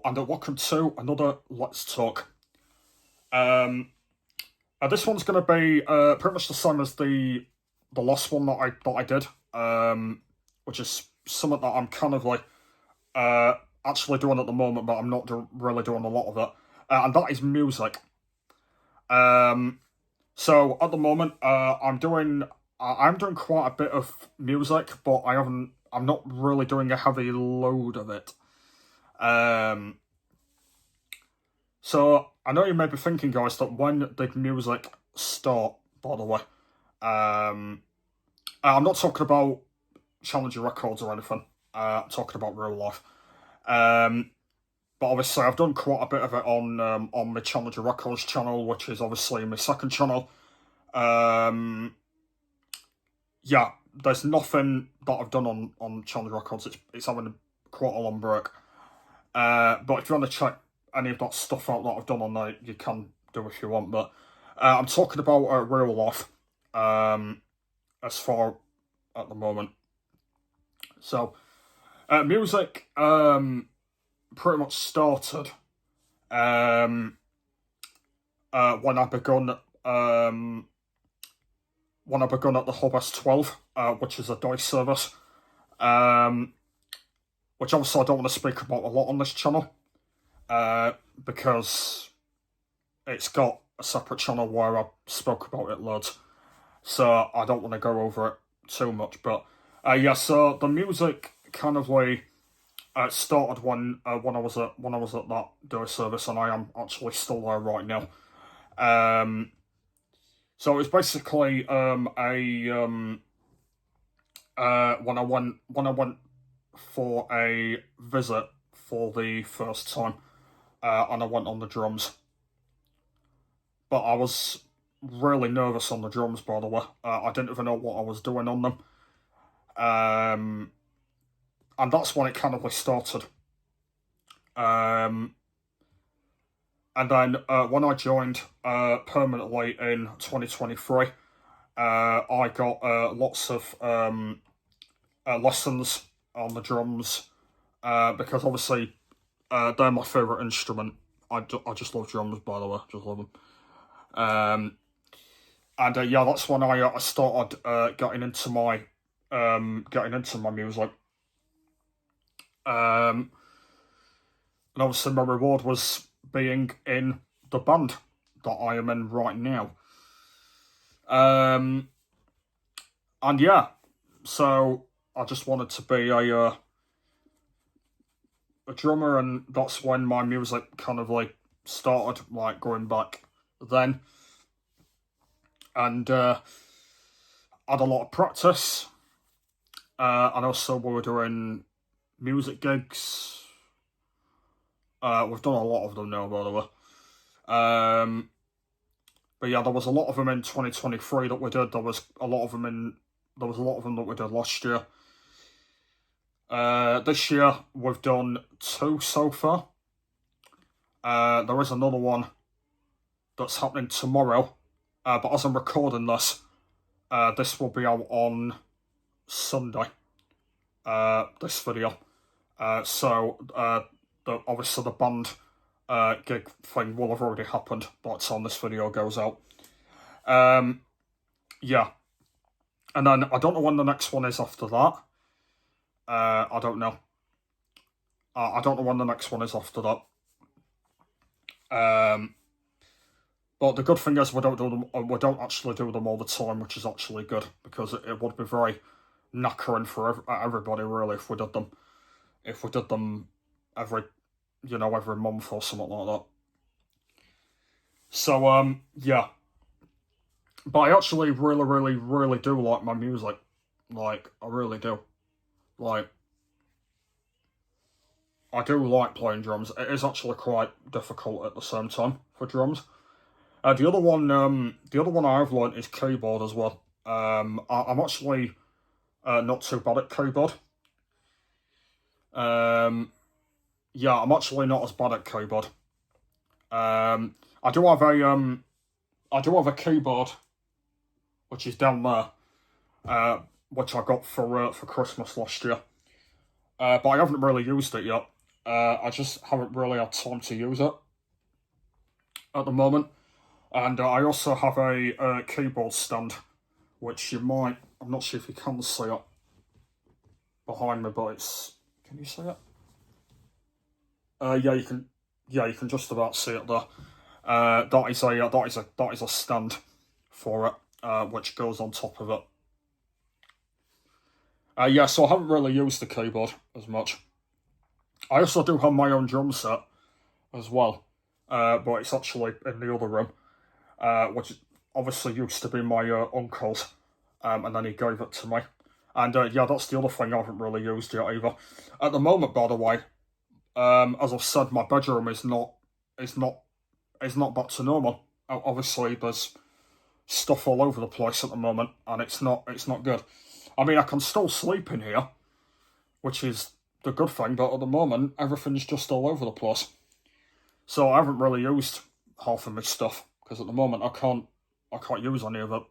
and welcome to another Let's Talk. This one's going to be pretty much the same as the last one that I did, which is something that I'm kind of like actually doing at the moment, but I'm not really doing a lot of it, and that is music. So at the moment, I'm doing quite a bit of music, but I'm not really doing a heavy load of it. So I know you may be thinking, guys, that when did music start? By the way, I'm not talking about Challenger Records or anything. I'm talking about real life. But obviously, I've done quite a bit of it on my Challenger Records channel, which is obviously my second channel. Yeah, there's nothing that I've done on Challenger Records. It's having quite a long break. But if you want to check any of that stuff out that I've done on there, you can do if you want. But I'm talking about real life as far at the moment. So music pretty much started when I begun at the Hub S12, which is a DICE service, which obviously I don't want to speak about a lot on this channel, because it's got a separate channel where I spoke about it loads, so I don't want to go over it too much. But yeah, so the music kind of like started when I was at that DICE service, and I am actually still there right now. So it was basically when I went for a visit for the first time, and I went on the drums. But I was really nervous on the drums, by the way. I didn't even know what I was doing on them. And that's when it kind of started. And then when I joined permanently in 2023, I got lots of lessons on the drums, because obviously they're my favourite instrument. I just love drums, by the way, just love them. And yeah, that's when I started getting into my music. And obviously my reward was being in the band that I am in right now. And yeah, so I just wanted to be a drummer, and that's when my music kind of started, going back then. And had a lot of practice, and also we were doing music gigs. We've done a lot of them now, by the way. But yeah, there was a lot of them in 2023 that we did. There was a lot of them that we did last year. This year we've done 2 so far. There is another one that's happening tomorrow. But as I'm recording this will be out on Sunday. This video. So obviously the band gig thing will have already happened by the time this video goes out. Yeah. And then I don't know when the next one is after that. I don't know. I don't know when the next one is after that. But the good thing is we don't actually do them all the time, which is actually good, because it would be very knackering for everybody really if we did them every month or something like that. So yeah, but I actually really do like my music. I really do. I do like playing drums. It is actually quite difficult at the same time for drums. The other one I've learned is keyboard as well. I'm actually not too bad at keyboard. Yeah, I'm actually not as bad at keyboard. I do have a keyboard, which is down there, which I got for Christmas last year. But I haven't really used it yet. I just haven't really had time to use it at the moment. And I also have a keyboard stand, which you might, I'm not sure if you can see it behind me, but it's, can you see it? Yeah, you can just about see it there. That is a stand for it, which goes on top of it. Yeah, so I haven't really used the keyboard as much. I also do have my own drum set as well, but it's actually in the other room, which obviously used to be my uncle's, and then he gave it to me. And yeah, that's the other thing I haven't really used yet either. At the moment, by the way, as I've said, my bedroom is not back to normal. Obviously, there's stuff all over the place at the moment, and it's not good. I mean, I can still sleep in here, which is the good thing, but at the moment, everything's just all over the place. So I haven't really used half of my stuff, because at the moment I can't use any of it.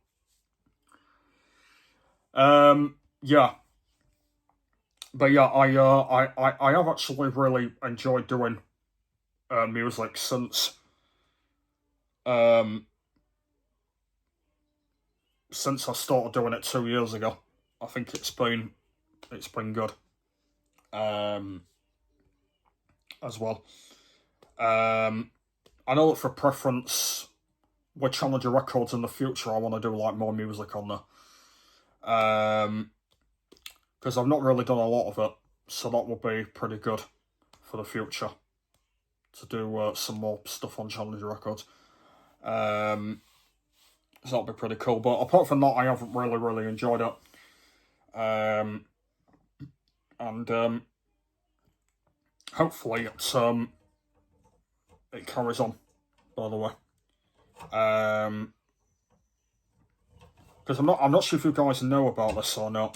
Yeah. But yeah, I have actually really enjoyed doing music since I started doing it 2 years ago. I think it's been good. As well. I know that for preference, with Challenger Records in the future, I want to do like more music on there. Because I've not really done a lot of it, so that will be pretty good for the future to do some more stuff on Challenger Records. So that'll be pretty cool. But apart from that, I haven't really enjoyed it. And hopefully it carries on, by the way. Because I'm not sure if you guys know about this or not.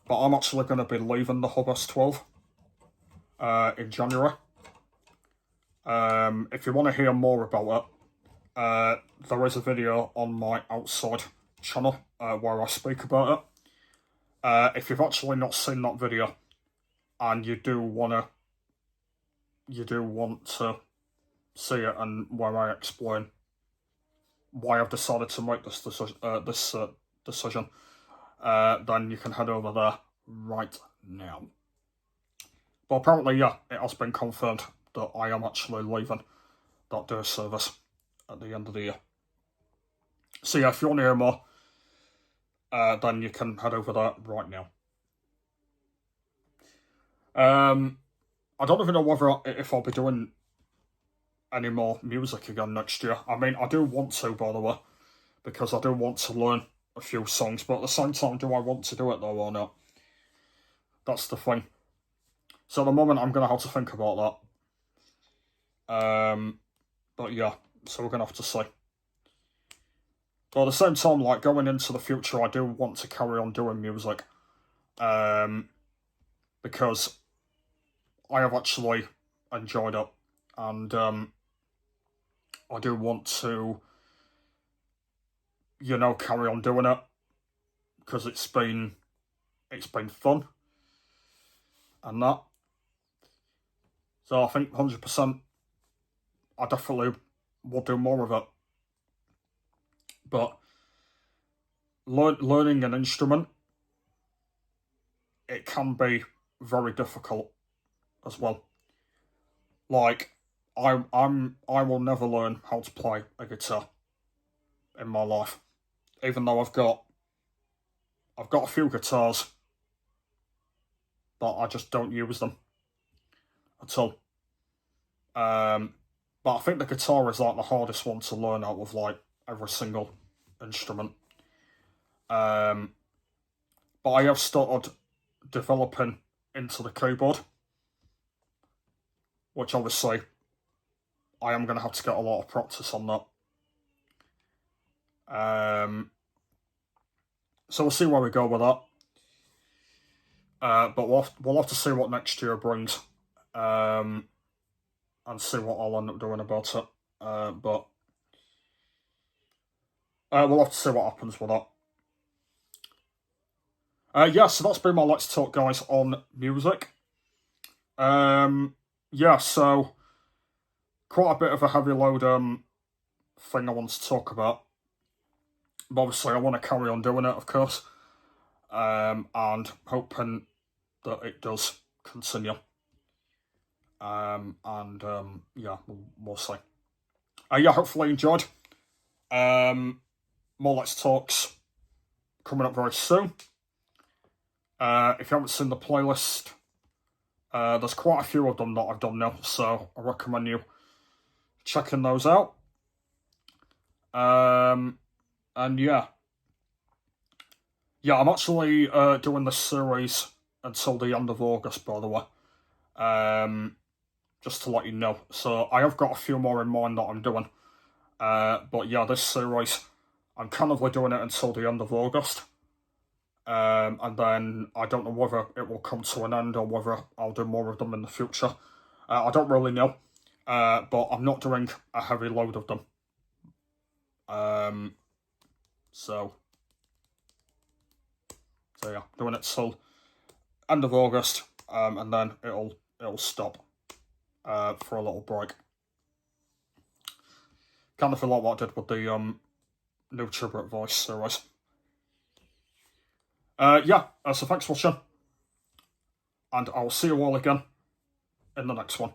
But I'm actually going to be leaving the Hub S12 in January. If you want to hear more about it, there is a video on my Outside channel where I speak about it. If you've actually not seen that video and you do want to see it, and where I explain why I've decided to make this decision, then you can head over there right now. But apparently, yeah, it has been confirmed that I am actually leaving that day service at the end of the year. So yeah, if you want to hear more, then you can head over there right now. I don't even know if I'll be doing any more music again next year. I mean, I do want to, by the way, because I do want to learn a few songs, but at the same time, do I want to do it though or not? That's the thing. So at the moment, I'm going to have to think about that. But yeah, so we're going to have to see. But at the same time, like, going into the future, I do want to carry on doing music. Because I have actually enjoyed it. And I do want to, carry on doing it. Because it's been fun. And that. So I think 100% I definitely will do more of it. But learning an instrument, it can be very difficult as well. Like, I will never learn how to play a guitar in my life, even though I've got a few guitars, but I just don't use them at all. But I think the guitar is like the hardest one to learn out of like every single instrument. But I have started developing into the keyboard, which obviously I am going to have to get a lot of practice on that. So we'll see where we go with that. But we'll have to see what next year brings, and see what I'll end up doing about it. But we'll have to see what happens with that. Yeah, so that's been my Let's Talk, guys, on music. Yeah, so quite a bit of a heavy load thing I want to talk about. But obviously, I want to carry on doing it, of course, and hoping that it does continue. Yeah, we'll see. Yeah, hopefully you enjoyed. More Let's Talks coming up very soon. If you haven't seen the playlist, there's quite a few of them that I've done now, so I recommend you checking those out. And yeah, I'm actually doing this series until the end of August, by the way. Just to let you know. So I have got a few more in mind that I'm doing. But yeah, this series, I'm kind of doing it until the end of August. And then I don't know whether it will come to an end or whether I'll do more of them in the future. I don't really know. But I'm not doing a heavy load of them. So yeah, doing it till end of August, and then it'll stop for a little break. Kind of feel like what I did with the new Tribute Voice series. Yeah, so thanks for watching, and I'll see you all again in the next one.